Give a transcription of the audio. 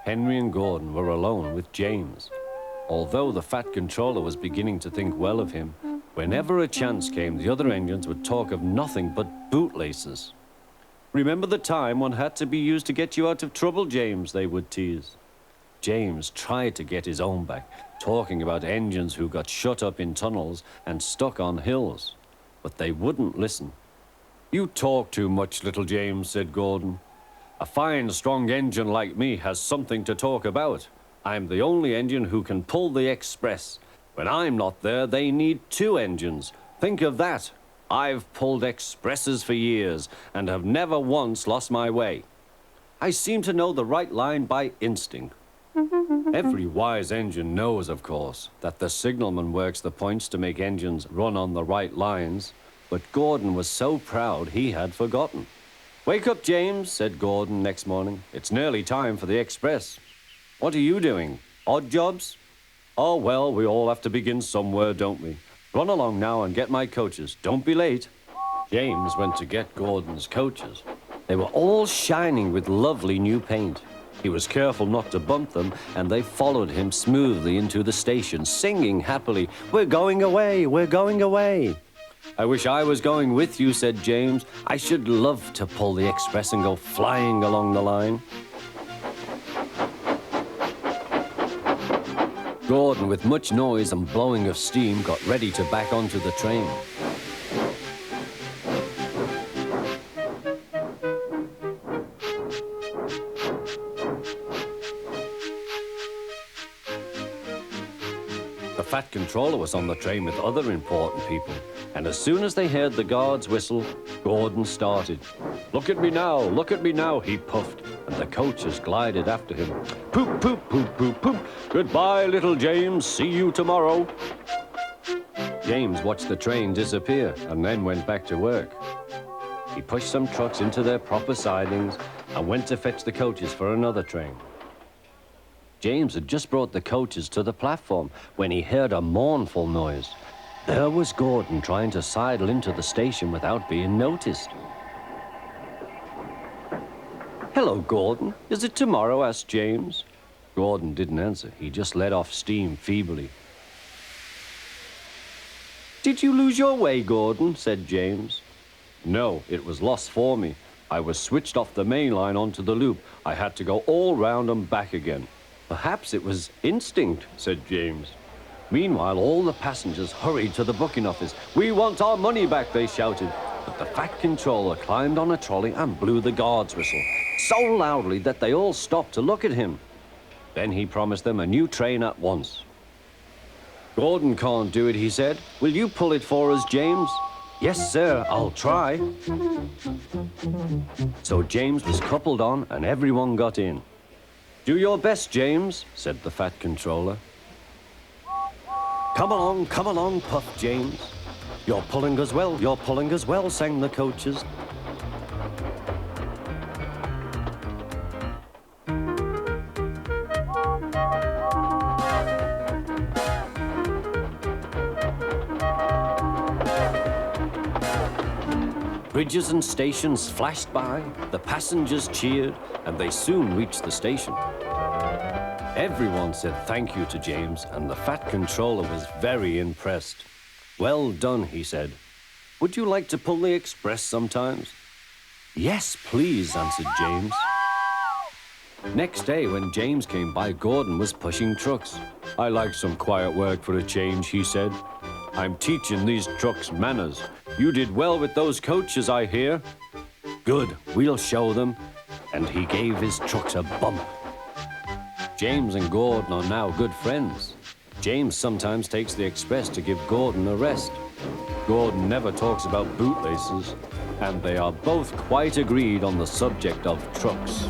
Henry and Gordon were alone with James. Although the Fat Controller was beginning to think well of him, whenever a chance came, the other engines would talk of nothing but bootlaces. "Remember the time one had to be used to get you out of trouble, James," they would tease. James tried to get his own back, talking about engines who got shut up in tunnels and stuck on hills. But they wouldn't listen. "You talk too much, little James," said Gordon. "A fine, strong engine like me has something to talk about. I'm the only engine who can pull the express. When I'm not there, they need two engines. Think of that. I've pulled expresses for years and have never once lost my way. I seem to know the right line by instinct." Every wise engine knows, of course, that the signalman works the points to make engines run on the right lines, but Gordon was so proud he had forgotten. "Wake up, James," said Gordon next morning. "It's nearly time for the express." "What are you doing? Odd jobs?" "Oh, well, we all have to begin somewhere, don't we? Run along now and get my coaches. Don't be late." James went to get Gordon's coaches. They were all shining with lovely new paint. He was careful not to bump them, and they followed him smoothly into the station, singing happily, "We're going away, we're going away." "I wish I was going with you," said James. "I should love to pull the express and go flying along the line." Gordon, with much noise and blowing of steam, got ready to back onto the train. The Fat Controller was on the train with other important people, and as soon as they heard the guard's whistle, Gordon started. Look at me now," he puffed, and the coaches glided after him. "Poop, poop, poop, poop, poop. Goodbye, little James. See you tomorrow." James watched the train disappear and then went back to work. He pushed some trucks into their proper sidings and went to fetch the coaches for another train. James had just brought the coaches to the platform when he heard a mournful noise. There was Gordon trying to sidle into the station without being noticed. "Hello, Gordon. Is it tomorrow?" asked James. Gordon didn't answer. He just let off steam feebly. "Did you lose your way, Gordon?" said James. "No, it was lost for me. I was switched off the main line onto the loop. I had to go all round and back again." "Perhaps it was instinct," said James. Meanwhile, all the passengers hurried to the booking office. "We want our money back," they shouted. But the Fat Controller climbed on a trolley and blew the guard's whistle, so loudly that they all stopped to look at him. Then he promised them a new train at once. "Gordon can't do it," he said. "Will you pull it for us, James?" "Yes, sir, I'll try." So James was coupled on and everyone got in. "Do your best, James," said the Fat Controller. Come along, puffed James. You're pulling us well," sang the coaches. Bridges and stations flashed by, the passengers cheered, and they soon reached the station. Everyone said thank you to James, and the Fat Controller was very impressed. "Well done," he said. "Would you like to pull the express sometimes?" "Yes, please," answered James. Next day, when James came by, Gordon was pushing trucks. "I like some quiet work for a change," he said. "I'm teaching these trucks manners. You did well with those coaches, I hear." "Good, we'll show them." And he gave his trucks a bump. James and Gordon are now good friends. James sometimes takes the express to give Gordon a rest. Gordon never talks about bootlaces, and they are both quite agreed on the subject of trucks.